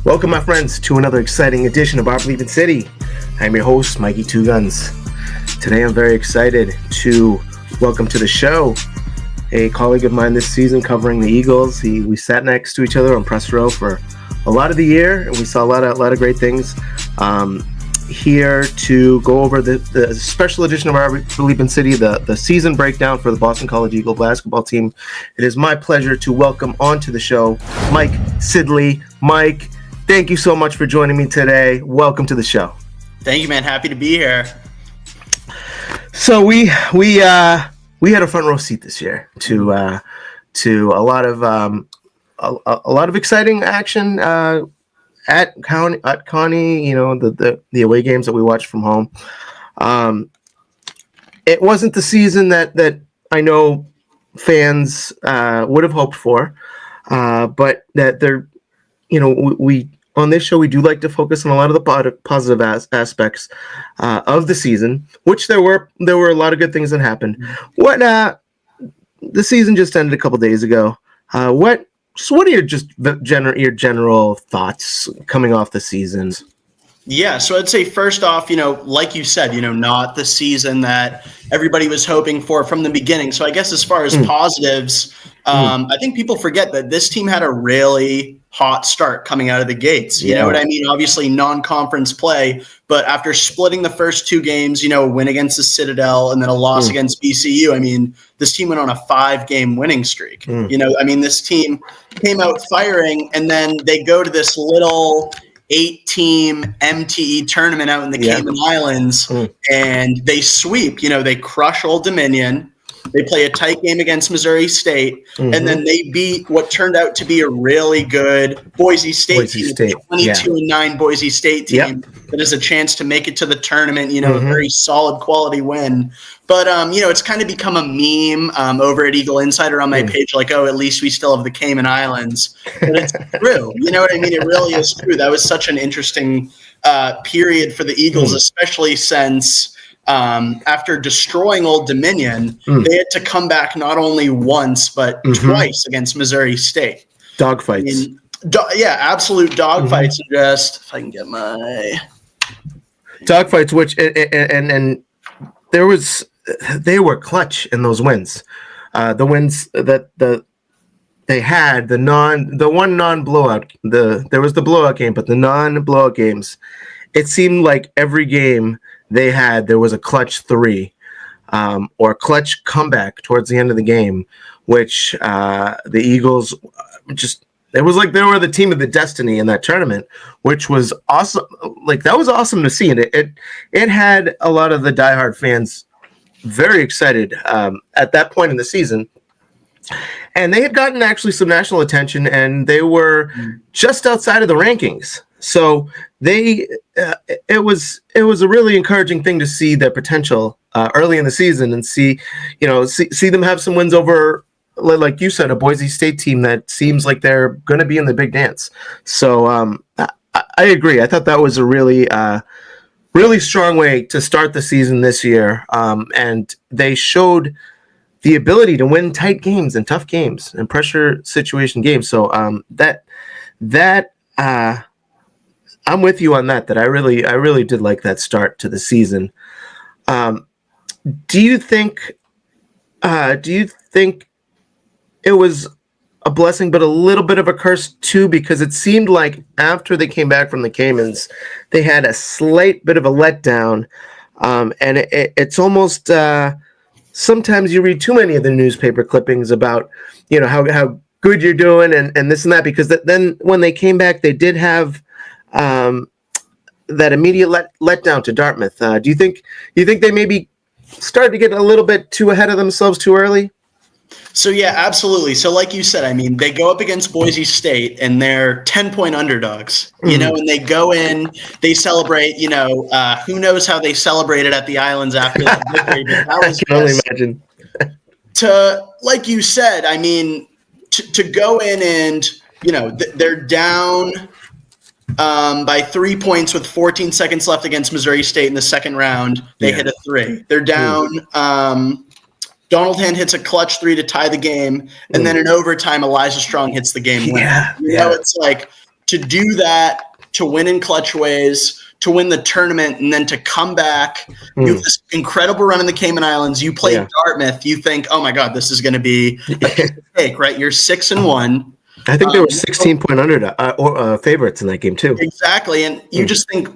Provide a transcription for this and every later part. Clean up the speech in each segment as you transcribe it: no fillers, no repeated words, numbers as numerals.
Welcome, my friends, to another exciting edition of Our Bleepin City. I'm your host, Mikey Two Guns. Today, I'm very excited to welcome to the show a colleague of mine this season covering the Eagles. We sat next to each other on press row for a lot of the year, and we saw a lot of great things. Here to go over the special edition of Our Bleepin City, the season breakdown for the Boston College Eagle basketball team. It is my pleasure to welcome onto the show Mike Sidhly. Mike, thank you so much for joining me today. Welcome to the show. Thank you, man. Happy to be here. So we had a front row seat this year to a lot of exciting action at Connie. You know, the away games that we watched from home. It wasn't the season that I know fans would have hoped for, but that they're, you know, we on this show we do like to focus on a lot of the positive aspects of the season, which there were a lot of good things that happened. What the season just ended a couple days ago. What are your general thoughts coming off the seasons? Yeah, so I'd say first off, like you said, not the season that everybody was hoping for from the beginning. So I guess as far as positives, I think people forget that this team had a really hot start coming out of the gates. You know what I mean? Obviously non-conference play, but after splitting the first two games, a win against the Citadel and then a loss against BCU, I mean, this team went on a 5-game winning streak. This team came out firing, and then they go to this little 8-team MTE tournament out in the Cayman Islands, and they sweep. They crush Old Dominion. They play a tight game against Missouri State, and then they beat what turned out to be a really good Boise State team, 22-9 Boise State team that has a chance to make it to the tournament. A very solid quality win. But it's kind of become a meme over at Eagle Insider on my page, like, oh, at least we still have the Cayman Islands. But it's true. You know what I mean? It really is true. That was such an interesting period for the Eagles, especially since after destroying Old Dominion, they had to come back not only once, but twice against Missouri State. Dogfights. Absolute dogfights. And just, if I can get my... Dogfights, which, and they were clutch in those wins. The wins that they had, the one non-blowout, there was the blowout game, but the non-blowout games, it seemed like every game they had, there was a clutch 3 or a clutch comeback towards the end of the game, which the Eagles it was like they were the team of the destiny in that tournament, which was awesome. Like, that was awesome to see. And it had a lot of the diehard fans very excited at that point in the season. And they had gotten actually some national attention, and they were just outside of the rankings. So it was a really encouraging thing to see their potential early in the season, and see them have some wins over, like you said, a Boise State team that seems like they're going to be in the big dance. So I agree. I thought that was a really strong way to start the season this year, and they showed the ability to win tight games and tough games and pressure situation games. So I'm with you on that. That I really did like that start to the season. Do you think it was a blessing, but a little bit of a curse too? Because it seemed like after they came back from the Caymans, they had a slight bit of a letdown, and it's almost sometimes you read too many of the newspaper clippings about how good you're doing and this and that, because then when they came back, they did have that immediate letdown to Dartmouth. Do you think they maybe started to get a little bit too ahead of themselves too early? So, yeah, absolutely. So like you said, they go up against Boise State, and they're 10-point underdogs, and they go in, they celebrate, who knows how they celebrated at the Islands after that victory. But that was, I can only imagine. Like you said, to go in and, they're down by 3 points with 14 seconds left against Missouri State in the second round. They hit a 3. They're down. Donald Hand hits a clutch 3 to tie the game, and then in overtime, Elijah Strong hits the game winner. It's like to do that, to win in clutch ways, to win the tournament, and then to come back. You have this incredible run in the Cayman Islands. You play Dartmouth. You think, oh my God, this is going to be a piece of cake, right? You're 6-1. I think they were 16-point under favorites in that game too. Exactly, and you just think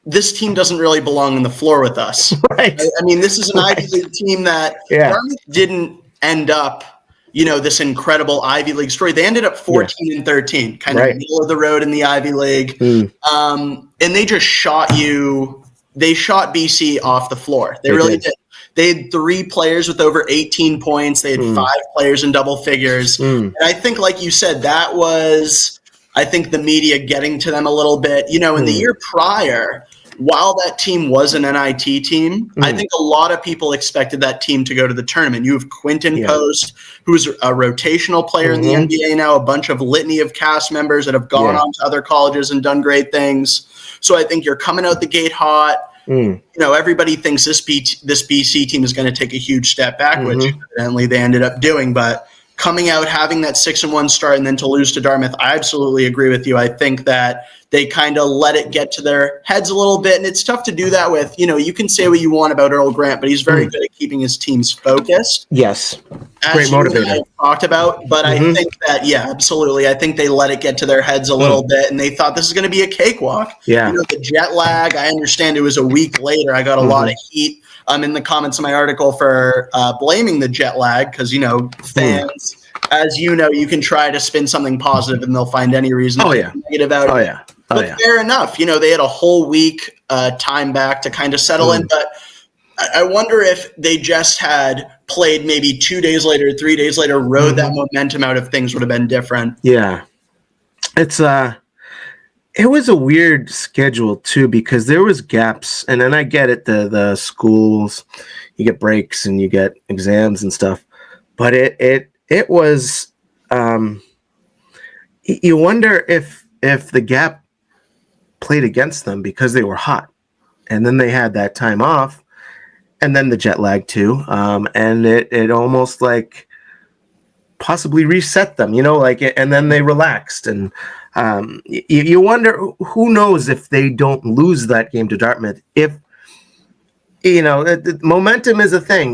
this team doesn't really belong on the floor with us. Right. I mean, this is an Ivy League team that Dartmouth didn't end up, this incredible Ivy League story. They ended up 14-13, kind of middle of the road in the Ivy League. And they just shot you. They shot BC off the floor. They really did. They had 3 players with over 18 points. They had 5 players in double figures. And I think, like you said, that was, I think, the media getting to them a little bit. In the year prior, while that team was an NIT team, I think a lot of people expected that team to go to the tournament. You have Quinton Post, who's a rotational player in the NBA now, a bunch of litany of cast members that have gone on to other colleges and done great things. So I think you're coming out the gate hot. Everybody thinks this BC team is going to take a huge step back, which evidently they ended up doing. But coming out, having that 6-1 start, and then to lose to Dartmouth, I absolutely agree with you. I think that they kind of let it get to their heads a little bit, and it's tough to do that with, you can say what you want about Earl Grant, but he's very good at keeping his teams focused. Yes. Great motivator. Talked about, but I think that, absolutely. I think they let it get to their heads a little bit, and they thought this is going to be a cakewalk. Yeah. The jet lag, I understand it was a week later. I got a lot of heat in the comments of my article for blaming the jet lag because, fans, as you can try to spin something positive and they'll find any reason to be negative out of it. But fair enough. They had a whole week time back to kind of settle in. But I wonder if they just had played maybe 2 days later, 3 days later, rode that momentum out, if things would have been different. Yeah. It was a weird schedule too, because there was gaps, and then I get it, the schools, you get breaks and you get exams and stuff, but it was you wonder if the gap played against them because they were hot, and then they had that time off, and then the jet lag too, and it almost like possibly reset them, and then they relaxed, and you wonder, who knows if they don't lose that game to Dartmouth, if the momentum is a thing.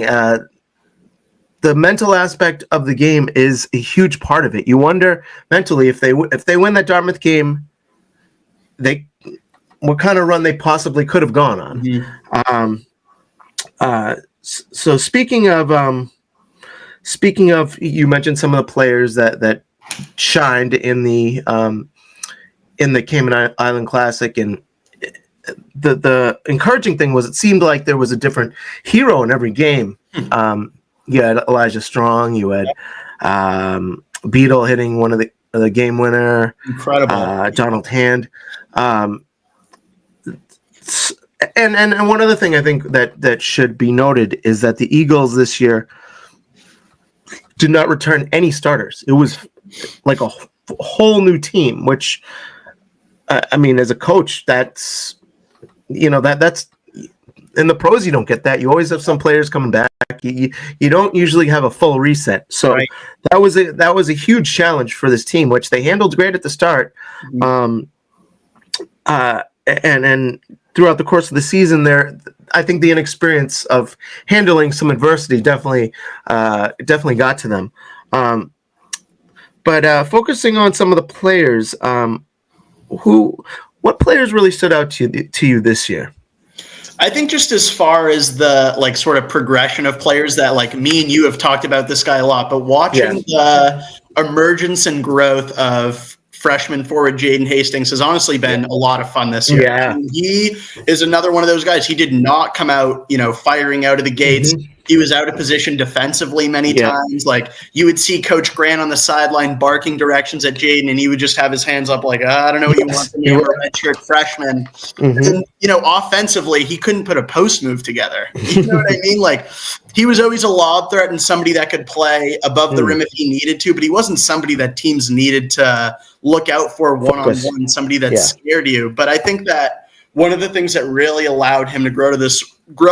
The mental aspect of the game is a huge part of it. You wonder mentally if they win that Dartmouth game, what kind of run they possibly could have gone on. So speaking of, you mentioned some of the players that shined in the Cayman Island Classic, and the encouraging thing was it seemed like there was a different hero in every game. You had Elijah Strong, you had Beadle hitting one of the game winner. Incredible. Donald Hand. And one other thing I think that should be noted is that the Eagles this year did not return any starters. It was like a whole new team, which as a coach, that's that's in the pros, you don't get that. You always have some players coming back. You don't usually have a full reset. So that was a huge challenge for this team, which they handled great at the start. And throughout the course of the season, I think the inexperience of handling some adversity definitely got to them. But focusing on some of the players, what players really stood out to you this year? I think just as far as the sort of progression of players that me and you have talked about this guy a lot, but watching the emergence and growth of freshman forward Jaden Hastings has honestly been a lot of fun this year. Yeah. He is another one of those guys. He did not come out, firing out of the gates. He was out of position defensively many times. You would see Coach Grant on the sideline barking directions at Jaden, and he would just have his hands up I don't know what you want from me. I'm a redshirt freshman. And, offensively, he couldn't put a post move together. You know what I mean? He was always a lob threat and somebody that could play above the rim if he needed to, but he wasn't somebody that teams needed to look out for one-on-one, somebody that scared you. But I think that one of the things that really allowed him to grow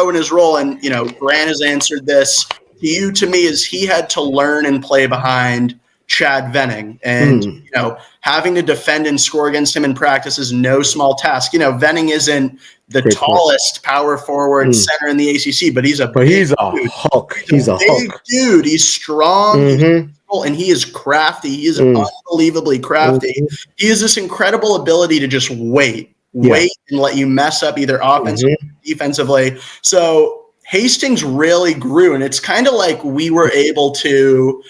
in his role, and Grant has answered this to you, to me, is he had to learn and play behind Chad Venning. And, having to defend and score against him in practice is no small task. Venning isn't the tallest power forward center in the ACC, but he's a Hulk. He's a big Hulk. dude. He's strong. And he is crafty. He is unbelievably crafty. He has this incredible ability to just wait and let you mess up either offensively or defensively. So Hastings really grew, and it's kind of like we were able to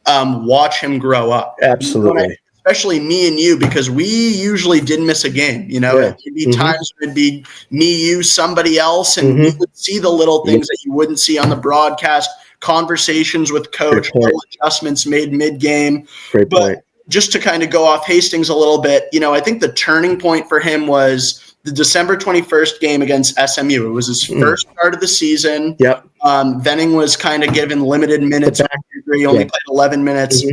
watch him grow up. Absolutely. Especially me and you, because we usually didn't miss a game. It'd be times when it'd be me, you, somebody else, and we would see the little things that you wouldn't see on the broadcast, conversations with coach, little adjustments made mid-game. Great point. Just to kind of go off Hastings a little bit, I think the turning point for him was the December 21st game against SMU. It was his first start of the season. Yep. Venning was kind of given limited minutes. He only played 11 minutes.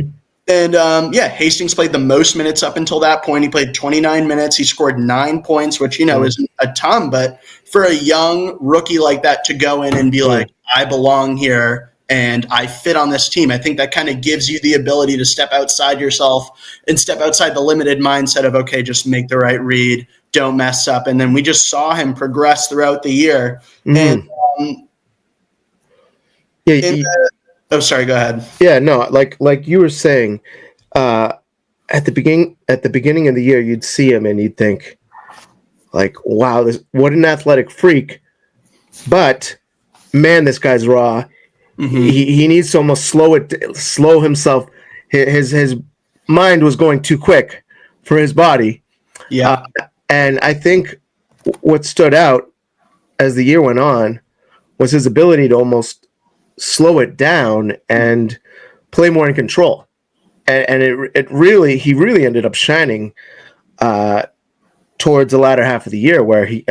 And, Hastings played the most minutes up until that point. He played 29 minutes. He scored 9 points, which, isn't a ton. But for a young rookie like that to go in and be like, I belong here and I fit on this team, I think that kind of gives you the ability to step outside yourself and step outside the limited mindset of, okay, just make the right read, don't mess up. And then we just saw him progress throughout the year. And sorry, go ahead. Yeah, no, like you were saying, at the beginning of the year, you'd see him and you'd think, like, wow, what an athletic freak. But man, this guy's raw. He needs to almost slow himself. His mind was going too quick for his body. Yeah. And I think what stood out as the year went on was his ability to almost slow it down and play more in control. And he really ended up shining towards the latter half of the year, where you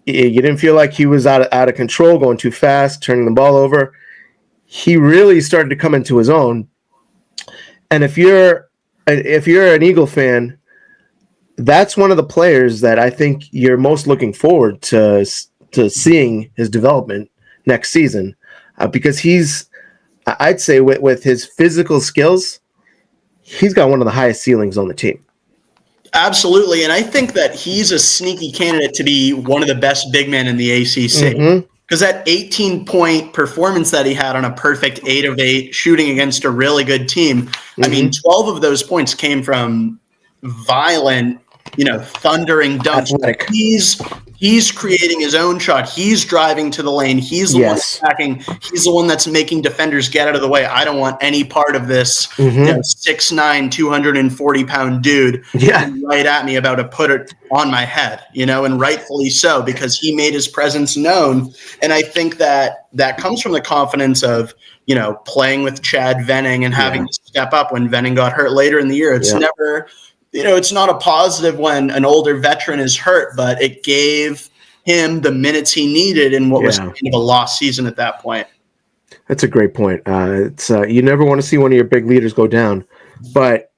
didn't feel like he was out of control, going too fast, turning the ball over. He really started to come into his own. And if you're an Eagle fan, that's one of the players that I think you're most looking forward to seeing his development next season, because I'd say with his physical skills, he's got one of the highest ceilings on the team. Absolutely. And I think that he's a sneaky candidate to be one of the best big men in the ACC. Because that 18-point performance that he had on a perfect 8 of 8 shooting against a really good team, 12 of those points came from violent, thundering dunks. Athletic. He's creating his own shot. He's driving to the lane. He's the one attacking. He's the one that's making defenders get out of the way. I don't want any part of this 6'9", 240-pound dude right at me about to put it on my head, and rightfully so, because he made his presence known. And I think that comes from the confidence of, playing with Chad Venning and having to step up when Venning got hurt later in the year. It's never – it's not a positive when an older veteran is hurt, but it gave him the minutes he needed in what was kind of a lost season at that point. That's a great point. It's you never want to see one of your big leaders go down, but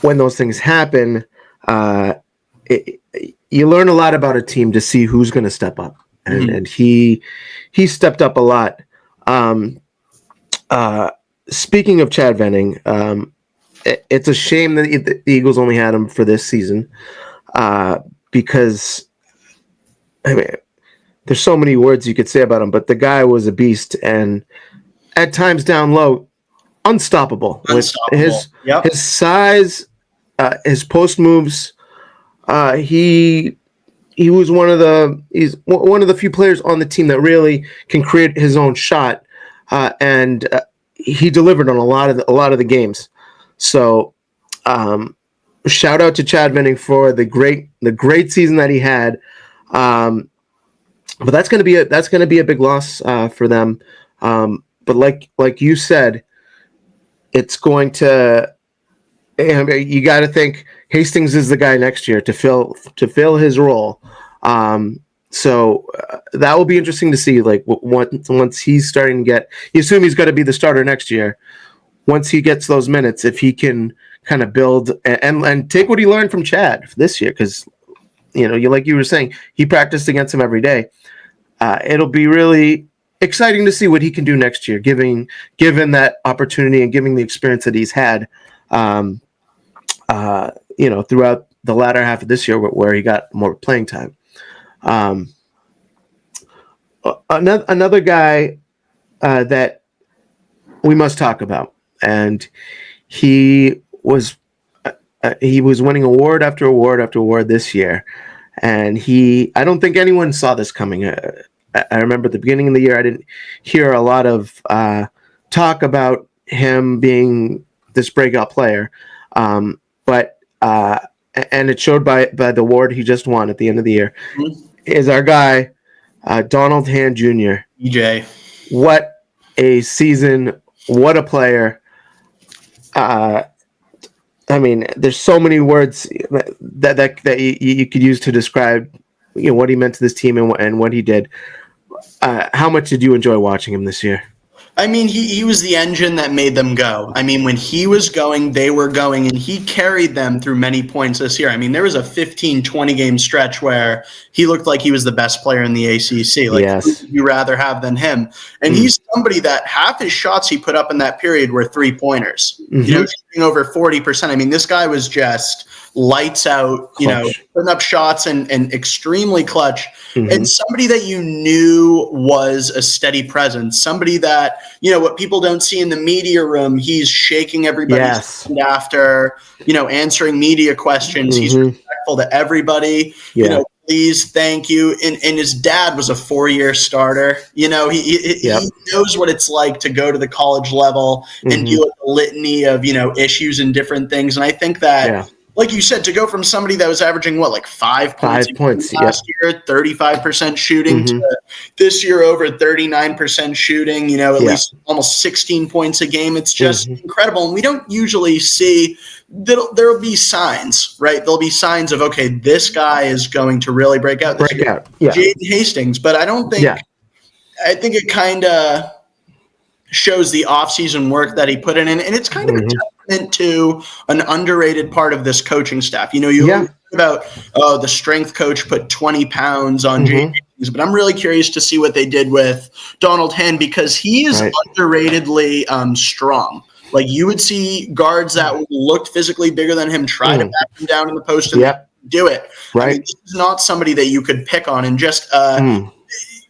when those things happen, you learn a lot about a team to see who's going to step up, and he stepped up a lot. Speaking of Chad Venning, it's a shame that the Eagles only had him for this season, because there's so many words you could say about him, but the guy was a beast, and at times down low, unstoppable. With his size, his post moves. He was one of the few players on the team that really can create his own shot, and he delivered on a lot of the games. So, shout out to Chad Venning for the great season that he had. But that's going to be a big loss for them. But like you said, it's going to. You got to think Hastings is the guy next year to fill his role. So that will be interesting to see. Like once he's starting to get, you assume he's going to be the starter next year. Once he gets those minutes, if he can kind of build and take what he learned from Chad this year, because like you were saying, he practiced against him every day. It'll be really exciting to see what he can do next year, given that opportunity and giving the experience that he's had, throughout the latter half of this year, where he got more playing time. Another guy that we must talk about, and he was winning award after award after award this year, and I don't think anyone saw this coming. I remember at the beginning of the year, I didn't hear a lot of talk about him being this breakout player, but it showed by the award he just won at the end of the year. Mm-hmm. Is our guy Donald Hand Jr. EJ. What a season! What a player! There's so many words that you could use to describe what he meant to this team and what he did. How much did you enjoy watching him this year? I mean, he was the engine that made them go. I mean, when he was going, they were going, and he carried them through many points this year. I mean, there was a 15, 20-game stretch where he looked like he was the best player in the ACC. Like, yes. Who would you rather have than him? And he's somebody that half his shots he put up in that period were three-pointers. Mm-hmm. Shooting over 40%. I mean, this guy was just lights out, clutch. Putting up shots and extremely clutch. Mm-hmm. And somebody that you knew was a steady presence, somebody that, what people don't see in the media room, he's shaking everybody's hand after, answering media questions. Mm-hmm. He's respectful to everybody, please, thank you. And his dad was a 4-year starter. He knows what it's like to go to the college level and deal with a litany of, issues and different things. And I think that, like you said, to go from somebody that was averaging 5 points last year, 35% shooting, to this year over 39% shooting, at least almost 16 points a game. It's just incredible. And we don't usually see there'll be signs, right? There'll be signs of, okay, this guy is going to really break out. Jaden Hastings, but I don't think I think it kind of shows the offseason work that he put in, and it's kind of a testament to an underrated part of this coaching staff. You hear about the strength coach put 20 pounds on Jaden Hastings, but I'm really curious to see what they did with Donald Hand, because he is underratedly strong. Like, you would see guards that looked physically bigger than him try to back him down in the post and do it. Right. I mean, this is not somebody that you could pick on and just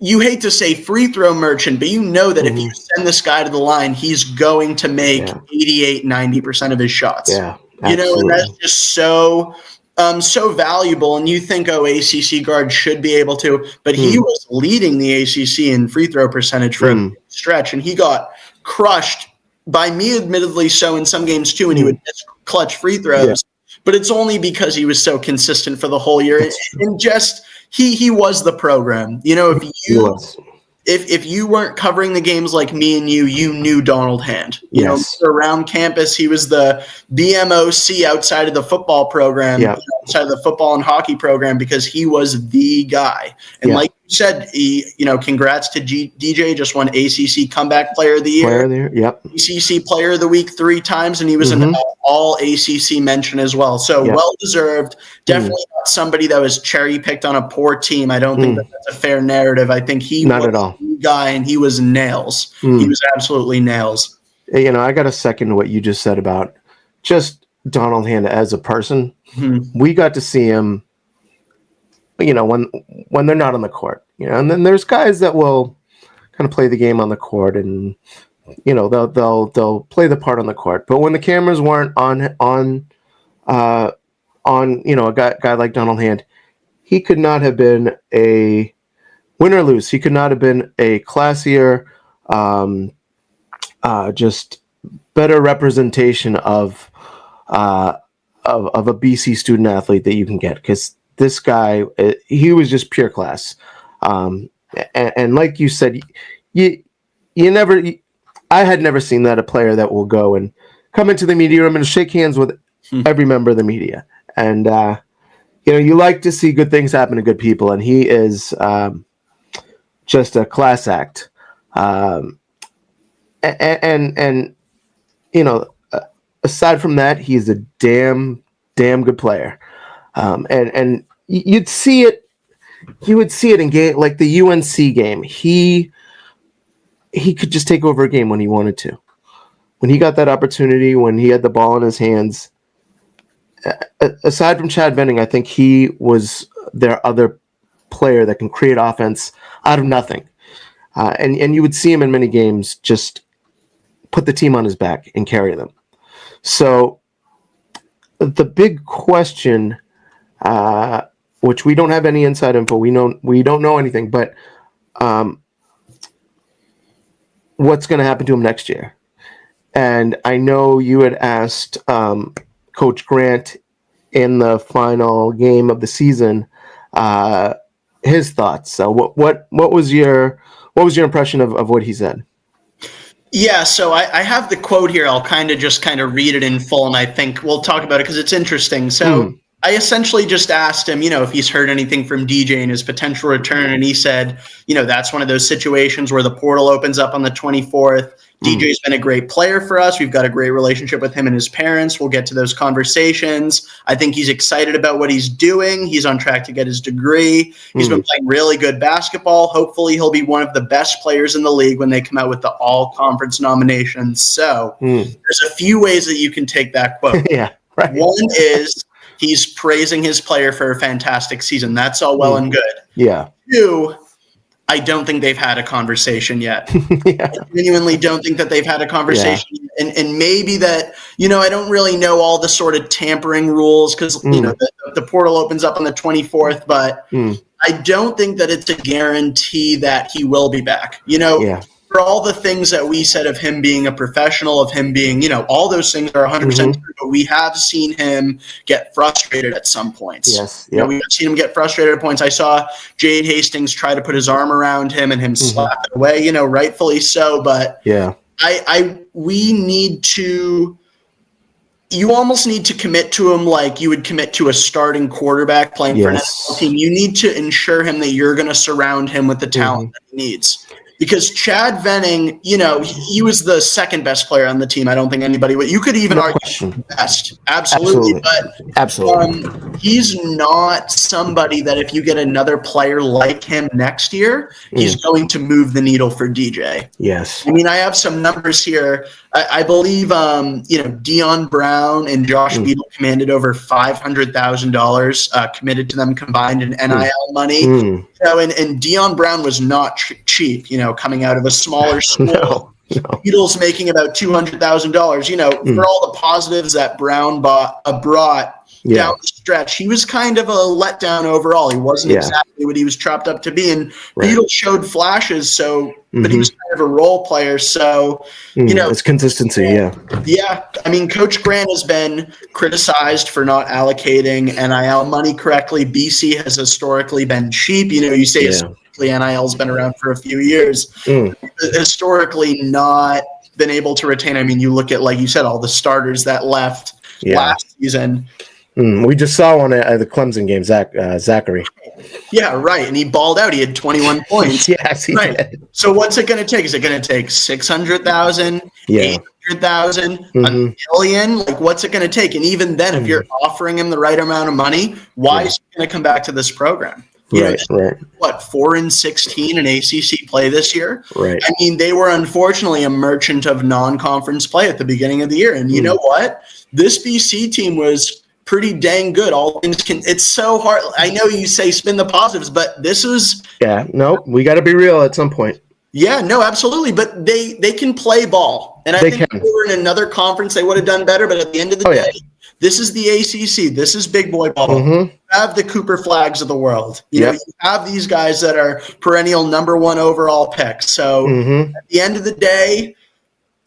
you hate to say free throw merchant, but that if you send this guy to the line, he's going to make 88, 90% of his shots. Yeah, and that's just so valuable. And you think, ACC guard should be able to, but he was leading the ACC in free throw percentage for a stretch, and he got crushed by me, admittedly so, in some games too, and he would miss clutch free throws. Yeah. But it's only because he was so consistent for the whole year. And just he was the program. If you weren't covering the games like me and you knew Donald Hand. Around campus, he was the BMOC outside of the football program, outside of the football and hockey program, because he was the guy. And like you said, congrats to DJ, just won ACC Comeback Player of the Year. ACC Player of the Week 3 times, and he was an all ACC mention as well. So well-deserved. Definitely not somebody that was cherry-picked on a poor team. I don't think that's a fair narrative. I think he not was at all. The guy, and he was nails. He was absolutely nails. I got to second what you just said about just Donald Hand as a person. We got to see him, when they're not on the court, and then there's guys that will kind of play the game on the court, and they'll play the part on the court. But when the cameras weren't on a guy like Donald Hand, he could not have been a win or lose. He could not have been a classier, just better representation of a BC student athlete that you can get, because this guy, he was just pure class. And like you said, I had never seen that, a player that will go and come into the media room and shake hands with every member of the media. And, you like to see good things happen to good people, and he is just a class act. Aside from that, he's a damn good player. And you would see it in game like the UNC game. He he could just take over a game when he wanted to. When he got that opportunity, when he had the ball in his hands, aside from Chad Venning, I think he was their other player that can create offense out of nothing. And you would see him in many games just put the team on his back and carry them. So the big question, which we don't have any inside info, we don't know anything, but what's going to happen to him next year? And I know you had asked Coach Grant in the final game of the season his thoughts. So what was your impression of what he said? Yeah, so I have the quote here. I'll kind of read it in full, and I think we'll talk about it because it's interesting. So I essentially just asked him, if he's heard anything from DJ and his potential return, and he said, that's one of those situations where the portal opens up on the 24th. DJ's been a great player for us. We've got a great relationship with him and his parents. We'll get to those conversations. I think he's excited about what he's doing. He's on track to get his degree. He's been playing really good basketball. Hopefully he'll be one of the best players in the league when they come out with the all-conference nominations. So there's a few ways that you can take that quote. Yeah, right. One is he's praising his player for a fantastic season. That's all well and good. Yeah. Two, I don't think they've had a conversation yet. Yeah. I genuinely don't think that they've had a conversation. Yeah. And maybe that, I don't really know all the sort of tampering rules because, the portal opens up on the 24th, but I don't think that it's a guarantee that he will be back. For all the things that we said of him being a professional, of him being, all those things are 100% true, but we have seen him get frustrated at some points. Yes. Yep. We've seen him get frustrated at points. I saw Jade Hastings try to put his arm around him and him slap it away, rightfully so. But we need to, you almost need to commit to him like you would commit to a starting quarterback playing for an NFL team. You need to ensure him that you're going to surround him with the talent that he needs. Because Chad Venning, he was the second best player on the team. I don't think anybody would. You could even argue best. Absolutely. But he's not somebody that if you get another player like him next year, he's going to move the needle for DJ. Yes. I mean, I have some numbers here. I believe, Dion Brown and Josh Beadle commanded over $500,000 committed to them combined in NIL money. And Dion Brown was not cheap, coming out of a smaller school. No. Beadle's making about $200,000, for all the positives that Brown brought down the stretch. He was kind of a letdown overall. He wasn't exactly what he was chopped up to be. And Beadle showed flashes, but he was kind of a role player. So, it's consistency. Yeah. I mean, Coach Grant has been criticized for not allocating NIL money correctly. BC has historically been cheap. You say historically NIL's been around for a few years. Historically not been able to retain. I mean, you look at, like you said, all the starters that left last season. We just saw one at the Clemson game, Zachary. Yeah, right. And he balled out. He had 21 points. Yes, he did. So what's it going to take? Is it going to take 600,000, 800,000, a million? Like, what's it going to take? And even then, if you're offering him the right amount of money, why is he going to come back to this program? Right. What, 4-16 in ACC play this year? Right. I mean, they were unfortunately a merchant of non-conference play at the beginning of the year. And you know what? This BC team was pretty dang good. All things it's so hard. I know you say spin the positives, but this was we got to be real at some point. Yeah, no, absolutely. But they can play ball. And I think if they were in another conference, they would have done better. But at the end of the day, this is the ACC. This is big boy ball. You have the Cooper Flags of the world. You have these guys that are perennial number one overall picks. So at the end of the day,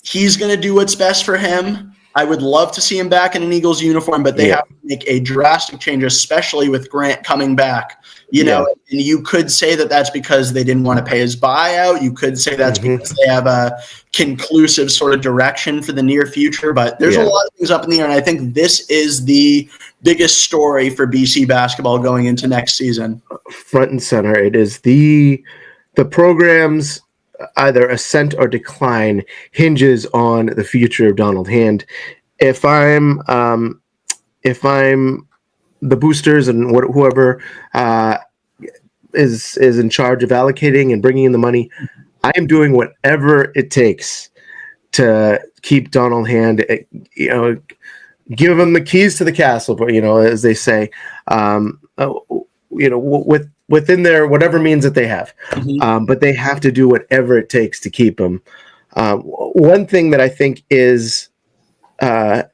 he's going to do what's best for him. I would love to see him back in an Eagles uniform, but they have to make a drastic change, especially with Grant coming back. And you could say that that's because they didn't want to pay his buyout. You could say that's because they have a conclusive sort of direction for the near future. But there's a lot of things up in the air, and I think this is the biggest story for BC basketball going into next season. Front and center, it is the program's either ascent or decline hinges on the future of Donald Hand. If I'm the boosters and whoever is in charge of allocating and bringing in the money, I am doing whatever it takes to keep Donald Hand, give him the keys to the castle, as they say, within their whatever means that they have. Mm-hmm. But they have to do whatever it takes to keep him. One thing that I think is a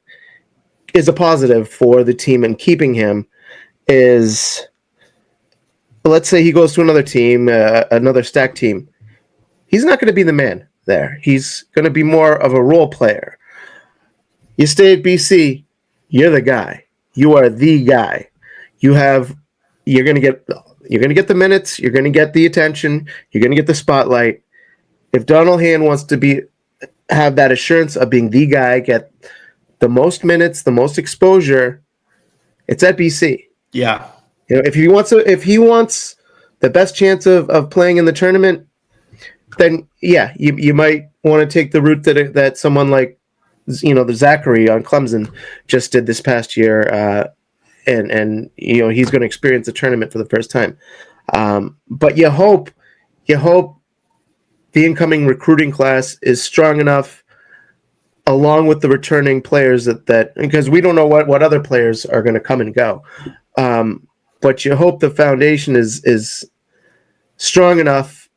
positive for the team in keeping him is, let's say he goes to another team, another stacked team. He's not going to be the man there. He's going to be more of a role player. You stay at BC, you're the guy. You are the guy. You're going to get the minutes. You're going to get the attention. You're going to get the spotlight. If Donald Hand wants to have that assurance of being the guy, get the most minutes, the most exposure, it's at BC. Yeah. If he wants the best chance of playing in the tournament, then yeah, you might want to take the route that someone like the Zachary on Clemson just did this past year, and he's going to experience the tournament for the first time. But you hope the incoming recruiting class is strong enough, along with the returning players that because we don't know what other players are going to come and go. But you hope the foundation is strong enough,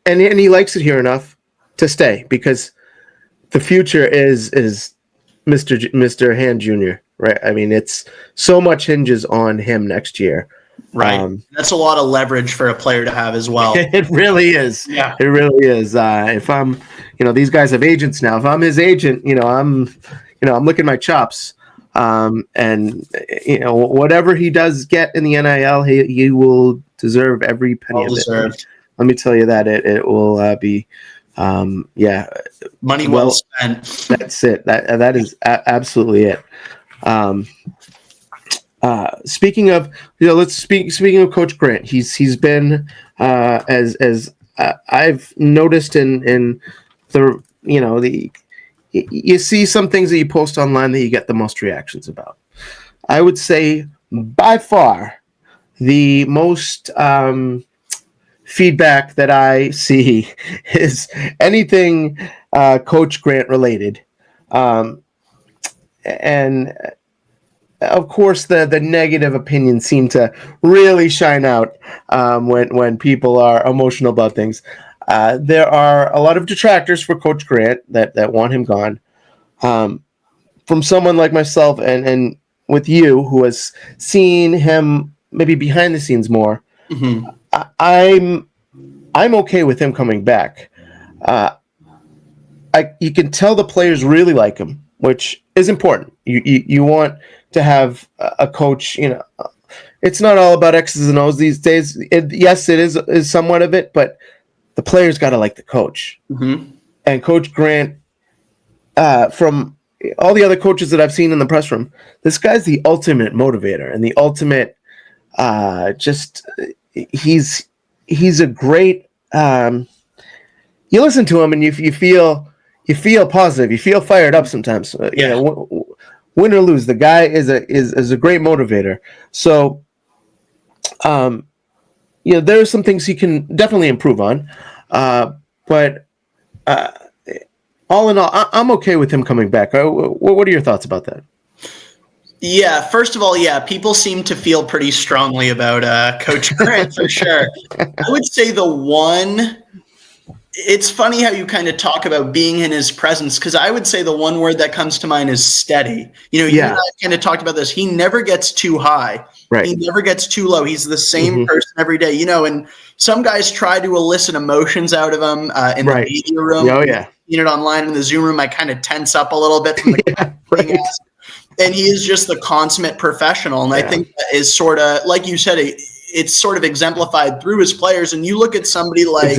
and he likes it here enough to stay, because the future is Mr. Hand Jr., right? I mean, it's so much hinges on him next year. Right. That's a lot of leverage for a player to have as well. It really is. Yeah. It really is. If I'm, these guys have agents now. If I'm his agent, I'm licking my chops. And whatever he does get in the NIL, he will deserve every penny of it. Let me tell you that it will be, money well spent. That's it. That is absolutely it. Speaking of, speaking of Coach Grant, he's been as I've noticed in the you see some things that you post online that you get the most reactions about. I would say by far the most feedback that I see is anything Coach Grant related, and of course the negative opinions seem to really shine out when people are emotional about things. There are a lot of detractors for Coach Grant that want him gone. From someone like myself and with you, who has seen him maybe behind the scenes more, mm-hmm. I'm okay with him coming back. You can tell the players really like him, which is important. You want to have a coach. It's not all about X's and O's these days. Yes, it is somewhat of it, but the players got to like the coach. Mm-hmm. And Coach Grant, from all the other coaches that I've seen in the press room, this guy's the ultimate motivator and the ultimate. He's a great. You listen to him and you feel positive. You feel fired up sometimes. Yeah. Win or lose, the guy is a great motivator. So, there are some things he can definitely improve on, but all in all, I'm okay with him coming back. What are your thoughts about that? Yeah, first of all, people seem to feel pretty strongly about Coach Grant for sure. I would say it's funny how you kind of talk about being in his presence, because I would say the one word that comes to mind is steady. You and I kind of talked about this. He never gets too high. Right. He never gets too low. He's the same person every day. And some guys try to elicit emotions out of him in the media room. Oh, yeah. Online in the Zoom room, I kind of tense up a little bit from the and he is just the consummate professional. And I think that is sort of, like you said, it's sort of exemplified through his players. And you look at somebody like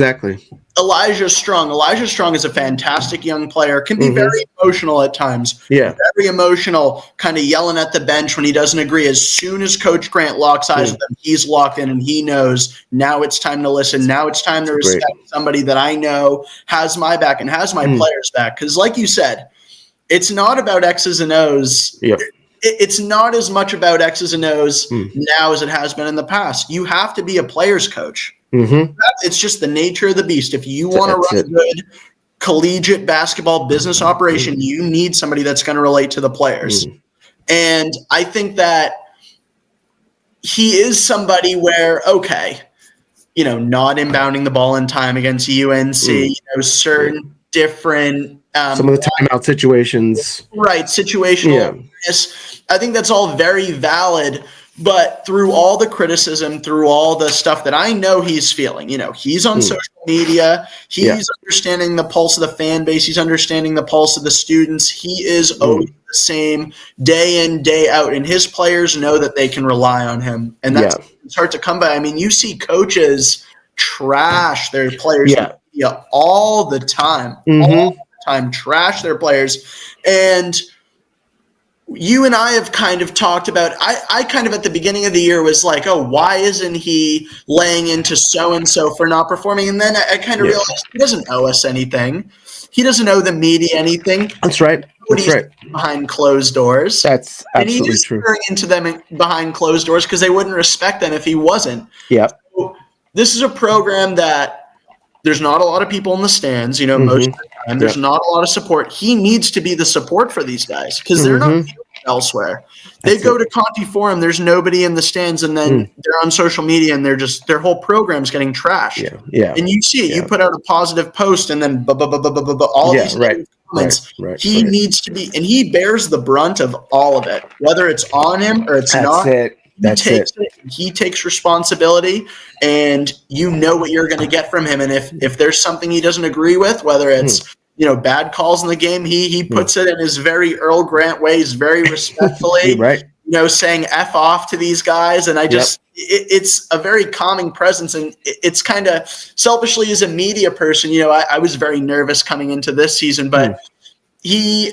Elijah Strong. Elijah Strong is a fantastic young player, can be very emotional at times. Yeah. Very emotional, kind of yelling at the bench when he doesn't agree. As soon as Coach Grant locks eyes with him, he's locked in and he knows now it's time to listen. Now it's time to respect somebody that I know has my back and has my players back. Because like you said, it's not about X's and O's. Yep. It's not as much about X's and O's now as it has been in the past. You have to be a player's coach. Mm-hmm. It's just the nature of the beast. If you want to run a good collegiate basketball business operation, you need somebody that's going to relate to the players. And I think that he is somebody where, okay, not inbounding the ball in time against UNC, certain different some of the timeout situations. Right, situational awareness. I think that's all very valid, but through all the criticism, through all the stuff that I know he's feeling, he's on social media, he's understanding the pulse of the fan base, he's understanding the pulse of the students. He is always the same day in, day out, and his players know that they can rely on him, and that's it's hard to come by. I mean, you see coaches trash their players in the media all the time, trash their players. And you and I have kind of talked about, I kind of at the beginning of the year was like, oh, why isn't he laying into so-and-so for not performing? And then I kind of realized he doesn't owe us anything. He doesn't owe the media anything. That's right. That's right. Behind closed doors. That's absolutely and he's true. Staring into them behind closed doors because they wouldn't respect them if he wasn't. Yeah. So this is a program that there's not a lot of people in the stands, most of the time. There's not a lot of support. He needs to be the support for these guys because they're not elsewhere. They go to Conti Forum, there's nobody in the stands, and then they're on social media and their whole program's getting trashed. Yeah. And you see it. You put out a positive post and then all these comments. He needs to be, and he bears the brunt of all of it, whether it's on him or it's not. He takes responsibility, and you know what you're going to get from him. And if there's something he doesn't agree with, whether it's bad calls in the game, he puts it in his very Earl Grant way. He's very respectfully, saying F off to these guys. And I just it's a very calming presence, and it's kind of selfishly as a media person. I was very nervous coming into this season, but he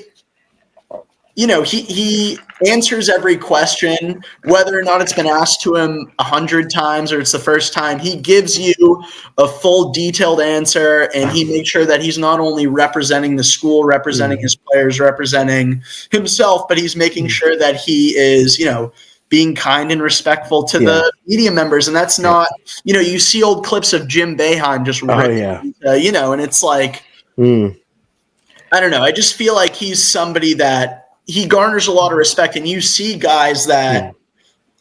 answers every question, whether or not it's been asked to him 100 times or it's the first time. He gives you a full detailed answer, and he makes sure that he's not only representing the school, representing his players, representing himself, but he's making sure that he is, being kind and respectful to the media members. And that's not, you see old clips of Jim Boeheim just and it's like, I don't know. I just feel like he's somebody that he garners a lot of respect, and you see guys that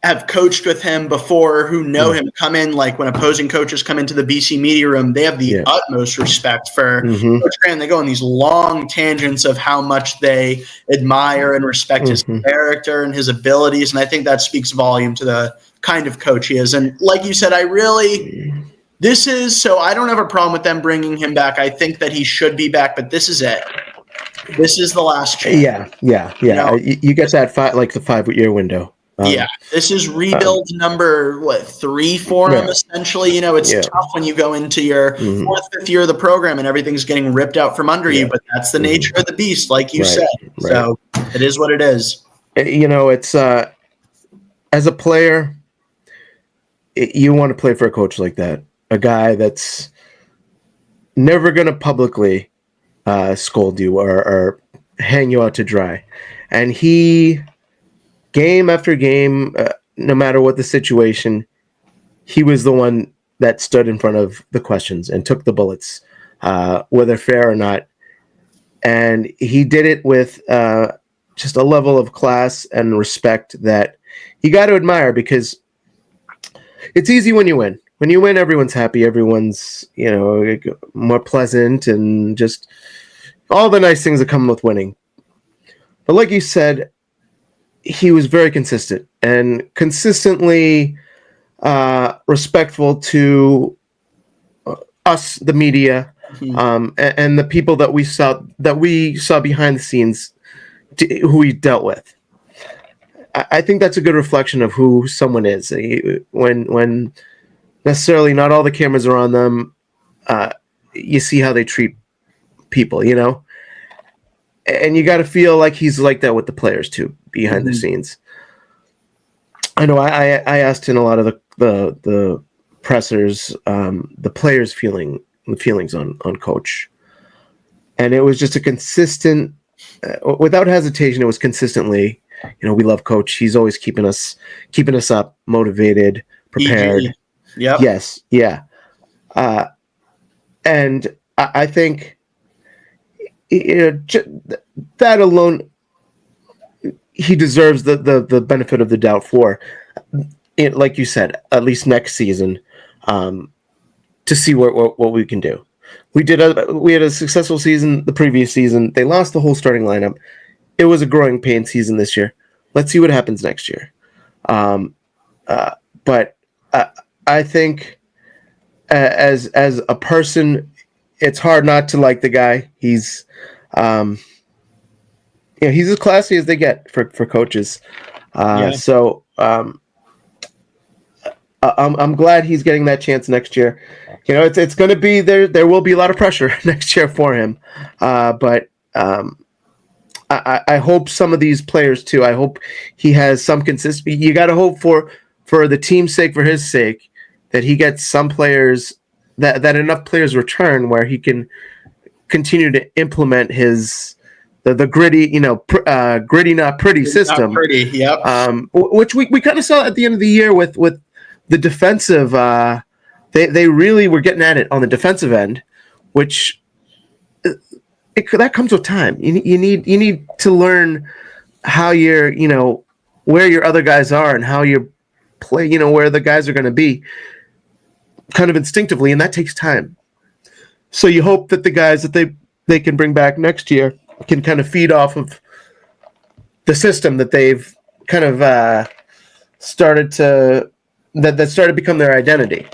have coached with him before who know him come in, like when opposing coaches come into the BC media room, they have the utmost respect for Coach Grant. They go on these long tangents of how much they admire and respect his character and his abilities, and I think that speaks volume to the kind of coach he is. And like you said, so I don't have a problem with them bringing him back. I think that he should be back, but this is it. This is the last chance. Yeah. You get that the 5-year window. This is rebuild number 3 for him. Essentially, it's tough when you go into your 4th, 5th year of the program and everything's getting ripped out from under you. But that's the nature of the beast, like you said. So it is what it is. It's as a player, you want to play for a coach like that, a guy that's never going to publicly scold you or hang you out to dry. And he, game after game, no matter what the situation, he was the one that stood in front of the questions and took the bullets, whether fair or not. And he did it with just a level of class and respect that you got to admire, because it's easy when you win. When you win, everyone's happy. Everyone's, more pleasant, and just all the nice things that come with winning. But like you said, he was very consistent and consistently respectful to us, the media, and the people that we saw behind the scenes, who he dealt with. I think that's a good reflection of who someone is. When necessarily not all the cameras are on them, you see how they treat people, and you got to feel like he's like that with the players too, behind the scenes. I know I asked in a lot of the pressers, the players' feelings on Coach, and it was just a consistent, without hesitation, it was consistently, we love Coach. He's always keeping us up, motivated, prepared. Yep. Yes. Yeah. And I think that alone, he deserves the benefit of the doubt for it, like you said, at least next season, to see what we can do. We had a successful season the previous season. They lost the whole starting lineup. It was a growing pain season this year. Let's see what happens next year. But I think as a person, it's hard not to like the guy. He's he's as classy as they get for coaches. So I'm glad he's getting that chance next year. It's going to be there. There will be a lot of pressure next year for him, but I hope some of these players too. I hope he has some consistency. You got to hope for the team's sake, for his sake, that he gets some players that enough players return where he can continue to implement the gritty, gritty not pretty system. Not pretty, yep. Which we kind of saw at the end of the year with the defensive. They really were getting at it on the defensive end, which that comes with time. You need to learn how you're, where your other guys are and how you play, where the guys are going to be, kind of instinctively, and that takes time. So you hope that the guys that they can bring back next year can kind of feed off of the system that they've kind of started to become their identity.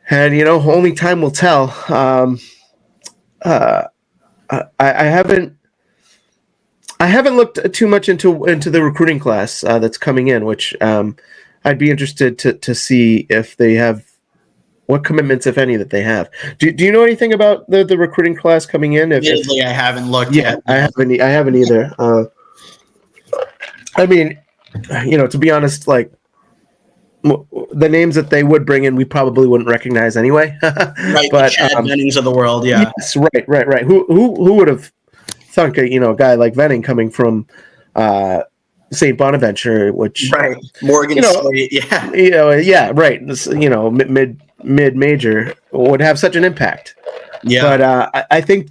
And only time will tell. I haven't looked too much into the recruiting class that's coming in, which I'd be interested to see if they have what commitments, if any, that they have. Do you know anything about the recruiting class coming in? Admittedly, I haven't looked yet. I haven't either. I mean, to be honest, like the names that they would bring in, we probably wouldn't recognize anyway. Right, but the Chad Vennings of the world, yeah. Yes, right. Who would have thunk a guy like Venning coming from St. Bonaventure, which Morgan State, yeah. Right. This, mid major would have such an impact. Yeah, but I think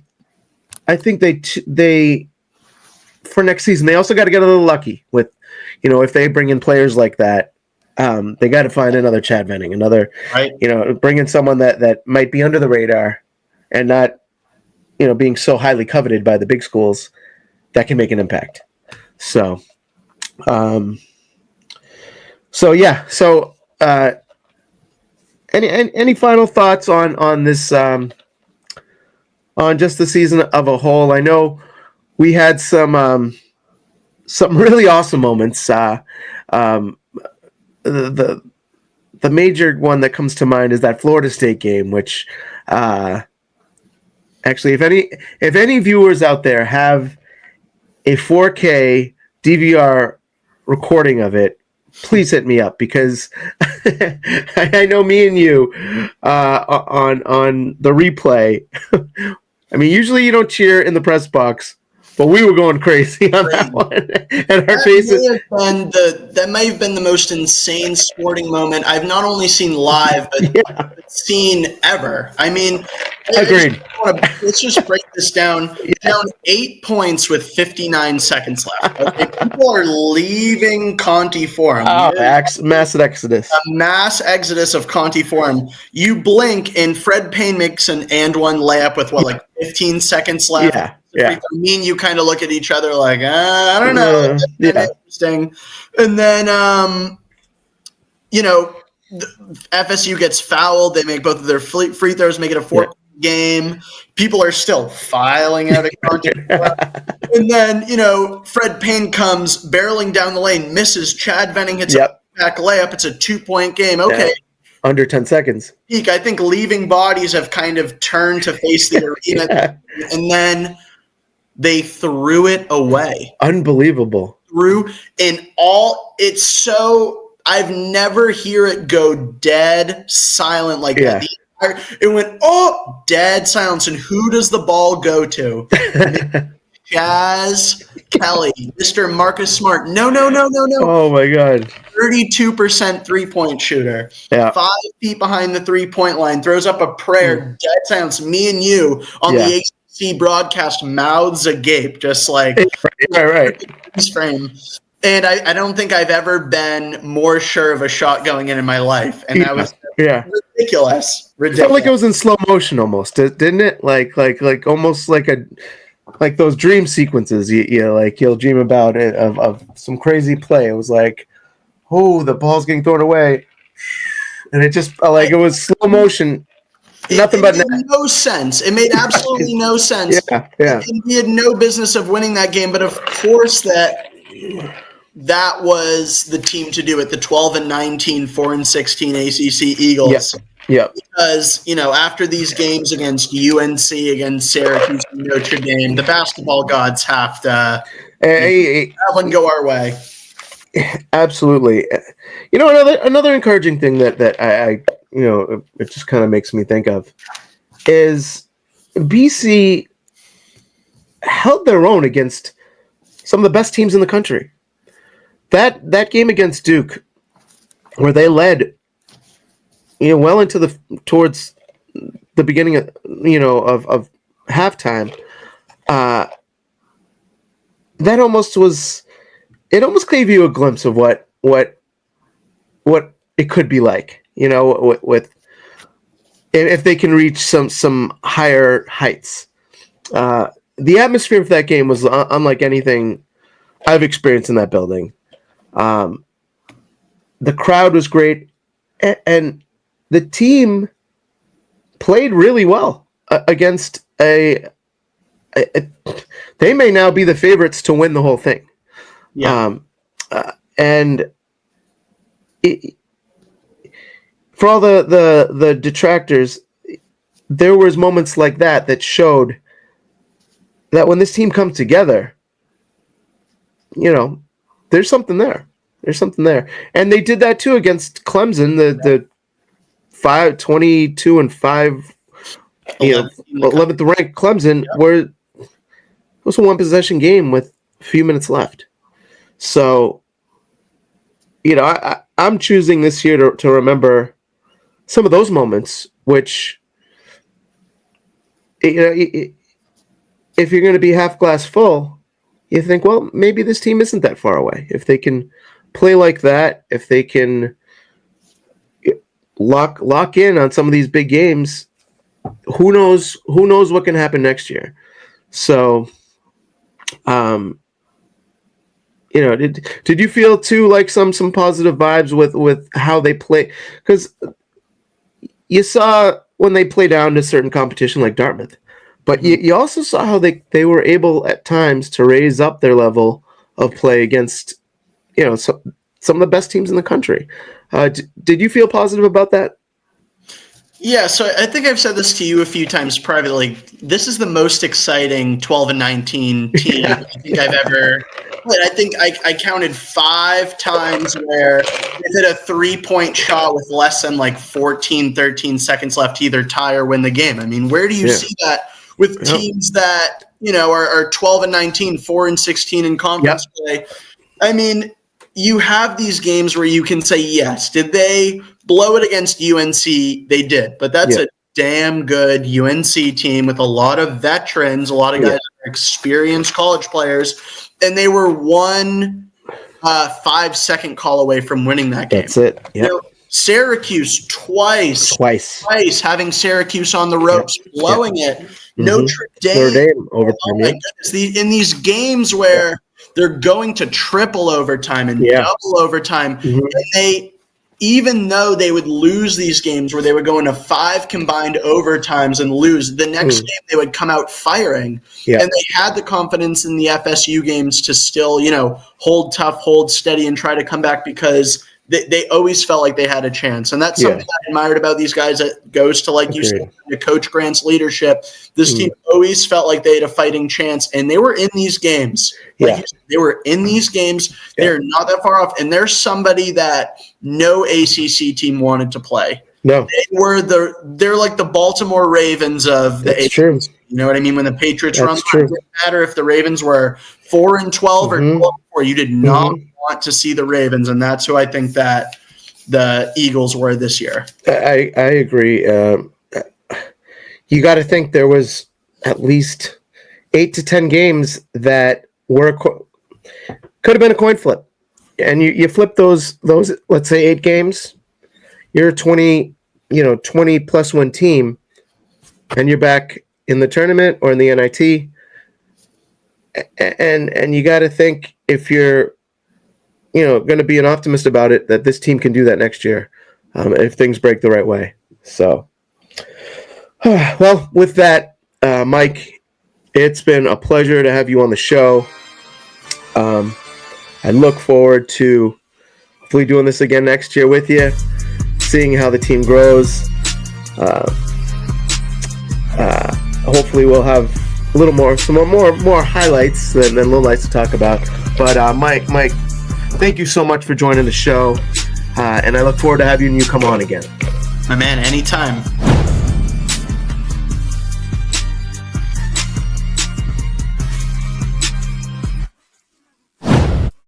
they for next season they also got to get a little lucky with, if they bring in players like that. They got to find another Chad Venning, bring in someone that might be under the radar and not, being so highly coveted by the big schools that can make an impact. So, any final thoughts on this, on just the season of a whole? I know we had some really awesome moments. The major one that comes to mind is that Florida State game, which actually, if any viewers out there have a 4K DVR recording of it, please hit me up, because I know me and you on the replay. I mean, usually you don't cheer in the press box, but we were going crazy on that one. And our faces. That may have been the most insane sporting moment I've not only seen live, but seen ever. I mean, agreed. Let's just break this down. Down 8 points with 59 seconds left. Okay, people are leaving Conti Forum. Mass exodus. A mass exodus of Conti Forum. You blink, and Fred Payne makes an and one layup with 15 seconds left. Yeah. Me and you kind of look at each other like, I don't know. That's interesting. And then, FSU gets fouled. They make both of their free throws, make it a 4 game. People are still filing out of content. And then, Fred Payne comes barreling down the lane, misses. Chad Venning hits a back layup. It's a 2-point game. Okay. Yeah. Under 10 seconds. I think leaving bodies have kind of turned to face the arena. And then they threw it away. Unbelievable. It's so, I've never hear it go dead silent like that. It went, dead silence. And who does the ball go to? Chaz Kelly, Mr. Marcus Smart. No. Oh my God. 32% three-point shooter. Yeah. 5 feet behind the three-point line, throws up a prayer, dead silence, me and you on the ACC broadcast, mouths agape, just like right. frame. And I don't think I've ever been more sure of a shot going in my life. And that was ridiculous. It felt like it was in slow motion almost, didn't it? Like almost like those dream sequences you'll dream about it of some crazy play. It was like, oh, the ball's getting thrown away, and it just it was slow motion. Nothing but net. No sense. It made absolutely no sense. Yeah. And we had no business of winning that game, but of course that was the team to do it. The 12-19, 4-16 ACC Eagles. Yeah. Because, after these games against UNC, against Syracuse, and Notre Dame, the basketball gods have to have one go our way. Absolutely. Another encouraging thing that I it just kind of makes me think of is BC held their own against some of the best teams in the country. That game against Duke, where they led, well into towards the beginning of halftime, that almost was. It almost gave you a glimpse of what it could be like, with if they can reach some higher heights. The atmosphere of that game was unlike anything I've experienced in that building. The crowd was great, and the team played really well against they may now be the favorites to win the whole thing. Yeah. And for all the detractors, there was moments like that showed that when this team comes together, there's something there. There's something there. And they did that too against Clemson, the 22-5, 11th ranked Clemson, where it was a one possession game with a few minutes left. So, I'm choosing this year to remember some of those moments, which, if you're going to be half glass full, you think, well, maybe this team isn't that far away. If they can play like that, if they can lock in on some of these big games, who knows what can happen next year. So, did you feel too like some positive vibes with how they play? Because you saw when they play down to certain competition like Dartmouth, but you also saw how they were able at times to raise up their level of play against some of the best teams in the country. Did you feel positive about that? Yeah, so I think I've said this to you a few times privately. This is the most exciting 12-19 team I think I've ever played. I think I counted 5 times where they hit a 3-point shot with less than 14, 13 seconds left to either tie or win the game. I mean, where do you see that with teams that, are 12-19, 4-16 in conference play? I mean, you have these games where you can say, yes, did they blow it against UNC? They did, but that's a damn good UNC team with a lot of veterans, a lot of guys that are experienced college players, and they were 1 5-second call away from winning that game. That's it. Yep. Syracuse twice having Syracuse on the ropes, blowing it. Notre Dame overtime. Oh my goodness. In these games where they're going to triple overtime and double overtime, and even though they would lose these games where they would go into 5 combined overtimes and lose, the next game they would come out firing. And they had the confidence in the FSU games to still, hold tough, hold steady, and try to come back because they always felt like they had a chance. And that's something I admired about these guys that goes to, like you said, to Coach Grant's leadership. This team always felt like they had a fighting chance, and they were in these games. Like you said, they were in these games. They're not that far off, and there's somebody that no ACC team wanted to play. No. They're like the Baltimore Ravens of the ACC. True. You know what I mean? When the Patriots That's run, it true. didn't matter if the Ravens were 4-12 or 12-4. You did not want to see the Ravens, and that's who I think that the Eagles were this year. I agree. You got to think there was at least 8 to 10 games that were could have been a coin flip, and you flip those let's say 8 games, you're a 20 plus win team, and you're back in the tournament or in the NIT, and you got to think, if you're going to be an optimist about it, that this team can do that next year, if things break the right way. So, well, with that, Mike, it's been a pleasure to have you on the show. I look forward to hopefully doing this again next year with you, seeing how the team grows. Hopefully we'll have a little more highlights than lowlights to talk about. But Mike, thank you so much for joining the show, and I look forward to having you come on again. My man, anytime.